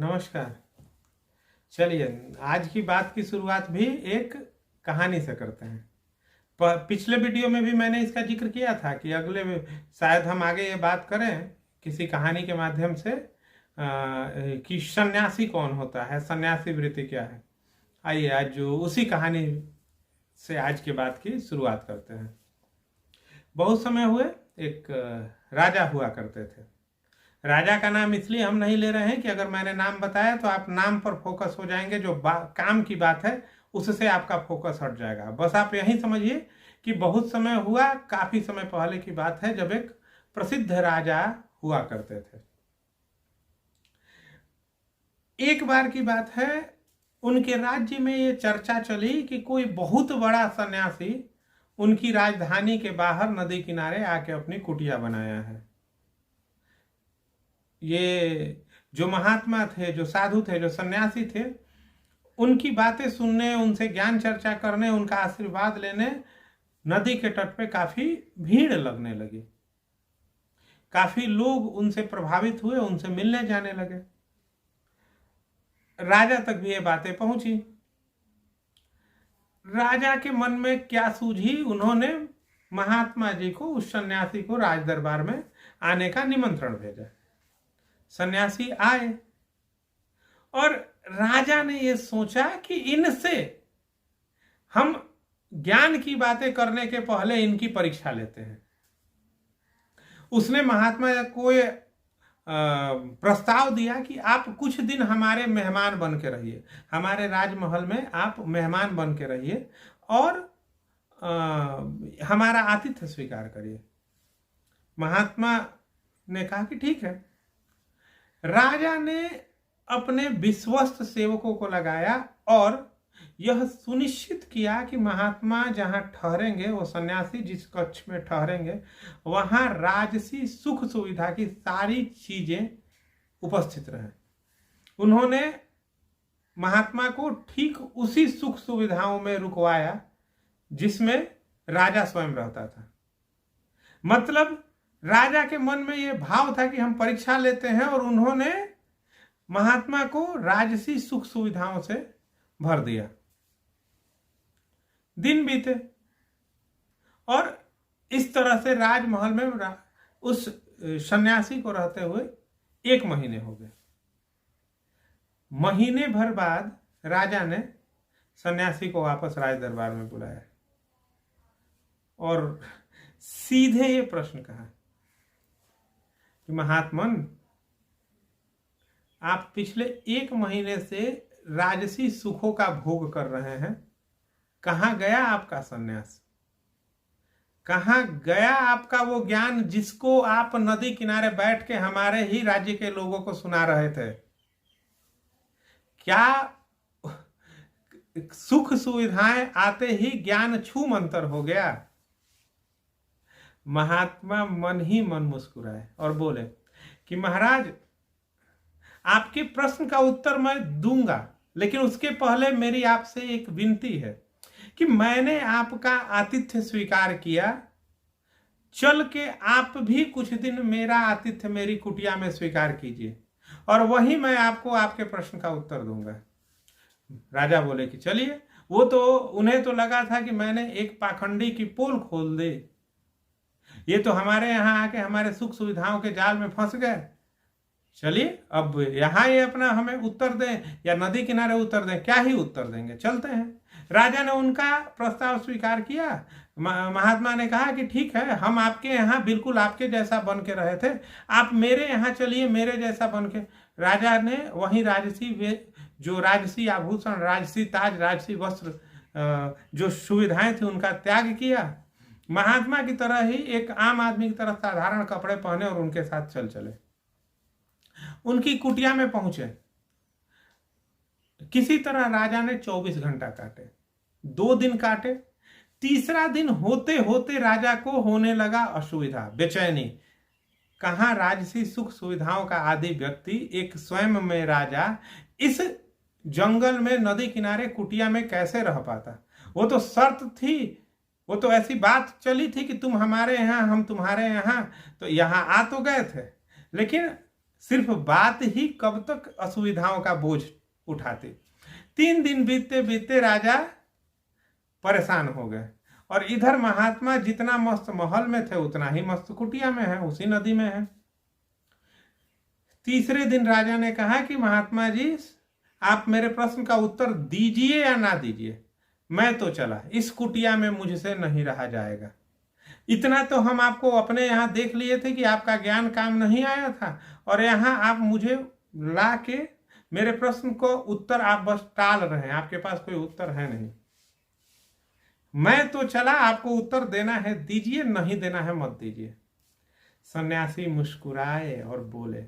नमस्कार। चलिए, आज की बात की शुरुआत भी एक कहानी से करते हैं। पिछले वीडियो में भी मैंने इसका जिक्र किया था कि शायद हम आगे ये बात करें किसी कहानी के माध्यम से कि सन्यासी कौन होता है, सन्यासी वृत्ति क्या है। आइए आज जो उसी कहानी से आज की बात की शुरुआत करते हैं। बहुत समय हुए एक राजा हुआ करते थे। राजा का नाम इसलिए हम नहीं ले रहे हैं कि अगर मैंने नाम बताया तो आप नाम पर फोकस हो जाएंगे, जो काम की बात है उससे आपका फोकस हट जाएगा। बस आप यही समझिए कि बहुत समय हुआ, काफी समय पहले की बात है, जब एक प्रसिद्ध राजा हुआ करते थे। एक बार की बात है, उनके राज्य में ये चर्चा चली कि कोई बहुत बड़ा सन्यासी उनकी राजधानी के बाहर नदी किनारे आके अपनी कुटिया बनाया है। ये जो महात्मा थे, जो साधु थे, जो सन्यासी थे, उनकी बातें सुनने, उनसे ज्ञान चर्चा करने, उनका आशीर्वाद लेने नदी के तट पे काफी भीड़ लगने लगी। काफी लोग उनसे प्रभावित हुए, उनसे मिलने जाने लगे। राजा तक भी ये बातें पहुंची। राजा के मन में क्या सूझी, उन्होंने महात्मा जी को, उस सन्यासी को राज दरबार में आने का निमंत्रण भेजा। सन्यासी आए और राजा ने यह सोचा कि इनसे हम ज्ञान की बातें करने के पहले इनकी परीक्षा लेते हैं। उसने महात्मा को प्रस्ताव दिया कि आप कुछ दिन हमारे मेहमान बन के रहिए, हमारे राजमहल में आप मेहमान बन के रहिए और हमारा आतिथ्य स्वीकार करिए। महात्मा ने कहा कि ठीक है। राजा ने अपने विश्वस्त सेवकों को लगाया और यह सुनिश्चित किया कि महात्मा जहां ठहरेंगे, वो सन्यासी जिस कक्ष में ठहरेंगे, वहां राजसी सुख सुविधा की सारी चीजें उपस्थित रहें। उन्होंने महात्मा को ठीक उसी सुख सुविधाओं में रुकवाया जिसमें राजा स्वयं रहता था। मतलब राजा के मन में यह भाव था कि हम परीक्षा लेते हैं, और उन्होंने महात्मा को राजसी सुख सुविधाओं से भर दिया। दिन बीते और इस तरह से राजमहल में उस सन्यासी को रहते हुए 1 महीने हो गए। महीने भर बाद राजा ने सन्यासी को वापस राज दरबार में बुलाया और सीधे ये प्रश्न कहा कि महात्मन, आप पिछले 1 महीने से राजसी सुखों का भोग कर रहे हैं। कहां गया आपका सन्यास? कहां गया आपका वो ज्ञान जिसको आप नदी किनारे बैठ के हमारे ही राज्य के लोगों को सुना रहे थे? क्या सुख सुविधाएं आते ही ज्ञान छू मंतर हो गया? महात्मा मन ही मन मुस्कुराए और बोले कि महाराज, आपके प्रश्न का उत्तर मैं दूंगा, लेकिन उसके पहले मेरी आपसे एक विनती है कि मैंने आपका आतिथ्य स्वीकार किया, चल के आप भी कुछ दिन मेरा आतिथ्य मेरी कुटिया में स्वीकार कीजिए और वही मैं आपको आपके प्रश्न का उत्तर दूंगा। राजा बोले कि चलिए। वो तो उन्हें तो लगा था कि मैंने एक पाखंडी की पोल खोल दी, ये तो हमारे यहाँ आके हमारे सुख सुविधाओं के जाल में फंस गए। चलिए, अब यहाँ ये अपना हमें उत्तर दें या नदी किनारे उत्तर दें, क्या ही उत्तर देंगे, चलते हैं। राजा ने उनका प्रस्ताव स्वीकार किया। महात्मा ने कहा कि ठीक है, हम आपके यहाँ बिल्कुल आपके जैसा बन के रहे थे, आप मेरे यहाँ चलिए, मेरे जैसा बन के। राजा ने वहीं राजसी आभूषण, राजसी ताज, राजसी वस्त्र, जो सुविधाएं थी, उनका त्याग किया। महात्मा की तरह ही एक आम आदमी की तरह साधारण कपड़े पहने और उनके साथ चले। उनकी कुटिया में पहुंचे। किसी तरह राजा ने 24 घंटा काटे, 2 दिन काटे। तीसरा दिन होते होते राजा को होने लगा असुविधा, बेचैनी। कहां राजसी सुख सुविधाओं का आदि व्यक्ति, एक स्वयं में राजा, इस जंगल में नदी किनारे कुटिया में कैसे रह पाता? वो तो शर्त थी, वो तो ऐसी बात चली थी कि तुम हमारे यहाँ, हम तुम्हारे यहाँ, तो यहाँ आ तो गए थे, लेकिन सिर्फ बात ही कब तक असुविधाओं का बोझ उठाती। 3 दिन बीतते बीतते राजा परेशान हो गए, और इधर महात्मा जितना मस्त महल में थे उतना ही मस्त कुटिया में है, उसी नदी में है। तीसरे दिन राजा ने कहा कि महात्मा जी, आप मेरे प्रश्न का उत्तर दीजिए या ना दीजिए, मैं तो चला, इस कुटिया में मुझसे नहीं रहा जाएगा। इतना तो हम आपको अपने यहाँ देख लिए थे कि आपका ज्ञान काम नहीं आया था, और यहाँ आप मुझे ला के मेरे प्रश्न को उत्तर आप बस टाल रहे हैं, आपके पास कोई उत्तर है नहीं। मैं तो चला, आपको उत्तर देना है दीजिए, नहीं देना है मत दीजिए। सन्यासी मुस्कुराए और बोले,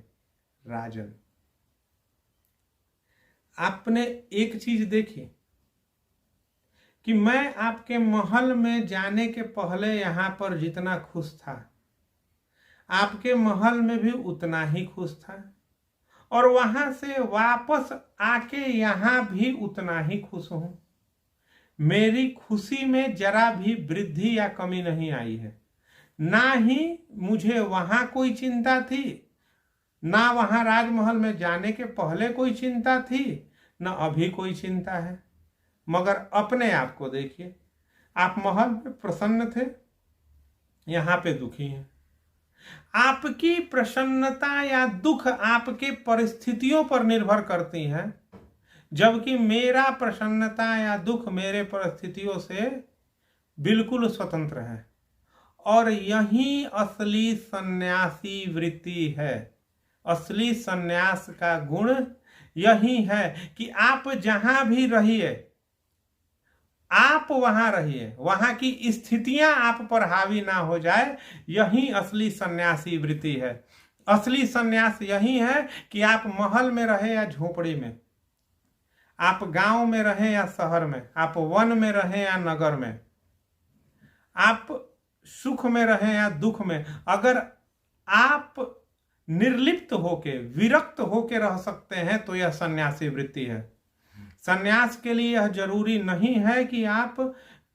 राजन, आपने एक चीज देखी कि मैं आपके महल में जाने के पहले यहां पर जितना खुश था, आपके महल में भी उतना ही खुश था, और वहां से वापस आके यहां भी उतना ही खुश हूं। मेरी खुशी में जरा भी वृद्धि या कमी नहीं आई है। ना ही मुझे वहां कोई चिंता थी, ना वहां राजमहल में जाने के पहले कोई चिंता थी, ना अभी कोई चिंता है। मगर अपने आप को देखिए, आप महल में प्रसन्न थे, यहां पे दुखी हैं। आपकी प्रसन्नता या दुख आपके परिस्थितियों पर निर्भर करती हैं, जबकि मेरा प्रसन्नता या दुख मेरे परिस्थितियों से बिल्कुल स्वतंत्र है। और यही असली सन्यासी वृत्ति है। असली सन्यास का गुण यही है कि आप जहां भी रहिए, आप वहां रहिए, वहां की स्थितियां आप पर हावी ना हो जाए। यही असली सन्यासी वृत्ति है। असली सन्यास यही है कि आप महल में रहे या झोपड़ी में, आप गांव में रहे या शहर में, आप वन में रहे या नगर में, आप सुख में रहे या दुख में, अगर आप निर्लिप्त होके, विरक्त होके रह सकते हैं तो यह सन्यासी वृत्ति है। सन्यास के लिए यह जरूरी नहीं है कि आप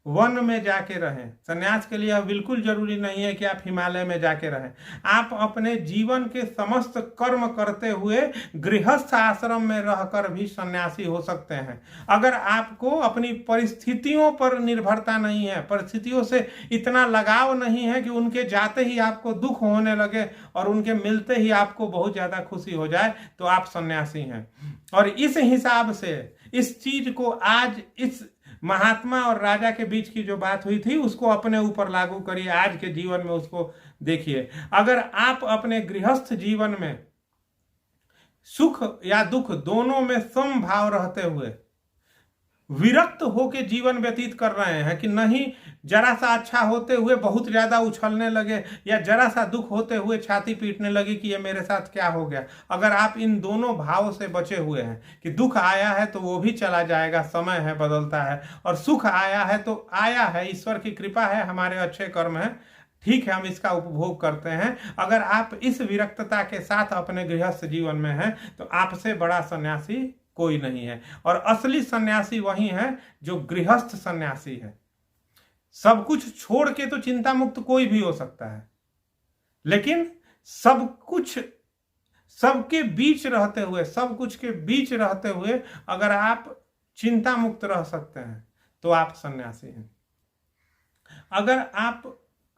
वन में जाके रहें। सन्यास के लिए यह बिल्कुल जरूरी नहीं है कि आप हिमालय में जाके रहें। आप अपने जीवन के समस्त कर्म करते हुए गृहस्थ आश्रम में रहकर भी सन्यासी हो सकते हैं। अगर आपको अपनी परिस्थितियों पर निर्भरता नहीं है, परिस्थितियों से इतना लगाव नहीं है कि उनके जाते ही आपको दुख होने लगे और उनके मिलते ही आपको बहुत ज्यादा खुशी हो जाए, तो आप सन्यासी हैं। और इस हिसाब से इस चीज को आज इस महात्मा और राजा के बीच की जो बात हुई थी उसको अपने ऊपर लागू करिए, आज के जीवन में उसको देखिए। अगर आप अपने गृहस्थ जीवन में सुख या दुख दोनों में समभाव रहते हुए विरक्त होकर जीवन व्यतीत कर रहे हैं कि नहीं जरा सा अच्छा होते हुए बहुत ज्यादा उछलने लगे, या जरा सा दुख होते हुए छाती पीटने लगी कि ये मेरे साथ क्या हो गया, अगर आप इन दोनों भाव से बचे हुए हैं कि दुख आया है तो वो भी चला जाएगा, समय है, बदलता है, और सुख आया है तो आया है, ईश्वर की कृपा है, हमारे अच्छे कर्म है, ठीक है, हम इसका उपभोग करते हैं। अगर आप इस विरक्तता के साथ अपने गृहस्थ जीवन में हैं तो आपसे बड़ा सन्यासी कोई नहीं है। और असली सन्यासी वही है जो गृहस्थ सन्यासी है। सब कुछ छोड़ के तो चिंता मुक्त कोई भी हो सकता है, लेकिन सब कुछ सबके बीच रहते हुए, सब कुछ के बीच रहते हुए अगर आप चिंता मुक्त रह सकते हैं तो आप सन्यासी हैं। अगर आप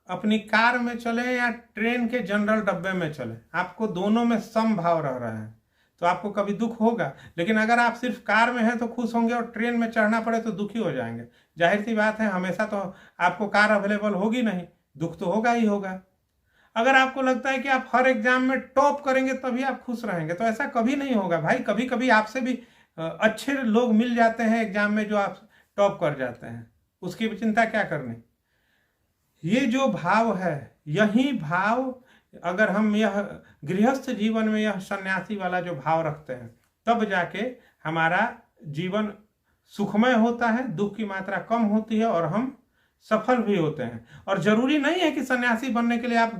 अपनी कार में चले या ट्रेन के जनरल डब्बे में चले, आपको दोनों में समभाव रह रहे हैं तो आपको कभी दुख होगा। लेकिन अगर आप सिर्फ कार में हैं तो खुश होंगे और ट्रेन में चढ़ना पड़े तो दुखी हो जाएंगे। जाहिर सी बात है, हमेशा तो आपको कार अवेलेबल होगी नहीं, दुख तो होगा ही होगा। अगर आपको लगता है कि आप हर एग्जाम में टॉप करेंगे तभी आप खुश रहेंगे, तो ऐसा कभी नहीं होगा भाई। कभी कभी आपसे भी अच्छे लोग मिल जाते हैं एग्जाम में जो आप टॉप कर जाते हैं, उसकी भी चिंता क्या करनी। ये जो भाव है, यही भाव अगर हम यह गृहस्थ जीवन में यह सन्यासी वाला जो भाव रखते हैं, तब जाके हमारा जीवन सुखमय होता है, दुख की मात्रा कम होती है और हम सफल भी होते हैं। और जरूरी नहीं है कि सन्यासी बनने के लिए आप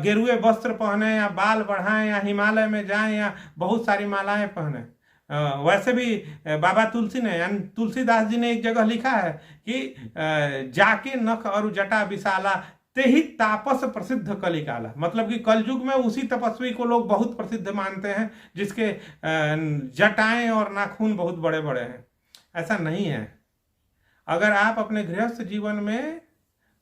गेरुए वस्त्र पहने या बाल बढ़ाएं या हिमालय में जाएं या बहुत सारी मालाएं पहने। वैसे भी बाबा तुलसी ने यानी तुलसीदास जी ने एक जगह लिखा है कि जाके नख और जटा विशाला ते ही तापस प्रसिद्ध कलिकाला, मतलब कि कलयुग में उसी तपस्वी को लोग बहुत प्रसिद्ध मानते हैं जिसके जटाएं और नाखून बहुत बड़े बड़े हैं। ऐसा नहीं है। अगर आप अपने गृहस्थ जीवन में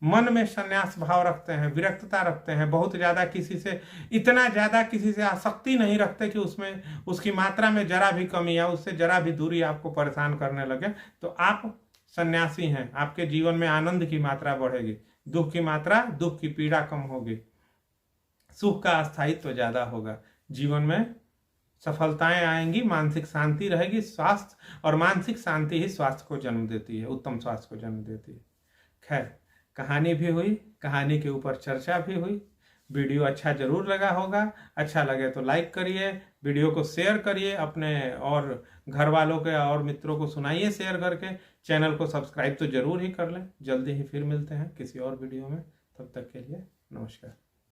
मन में संन्यास भाव रखते हैं, विरक्तता रखते हैं, बहुत ज्यादा किसी से, इतना ज्यादा किसी से आसक्ति नहीं रखते कि उसमें उसकी मात्रा में जरा भी कमी या उससे जरा भी दूरी आपको परेशान करने लगे, तो आप सन्यासी हैं। आपके जीवन में आनंद की मात्रा बढ़ेगी, दुख की मात्रा, दुख की पीड़ा कम होगी, सुख का स्थायित्व ज्यादा होगा, जीवन में सफलताएं आएंगी, मानसिक शांति रहेगी। स्वास्थ्य और मानसिक शांति ही स्वास्थ्य को जन्म देती है, उत्तम स्वास्थ्य को जन्म देती है। खैर, कहानी भी हुई, कहानी के ऊपर चर्चा भी हुई। वीडियो अच्छा जरूर लगा होगा। अच्छा लगे तो लाइक करिए, वीडियो को शेयर करिए, अपने और घर वालों के और मित्रों को सुनाइए शेयर करके। चैनल को सब्सक्राइब तो जरूर ही कर लें। जल्दी ही फिर मिलते हैं किसी और वीडियो में, तब तक के लिए नमस्कार।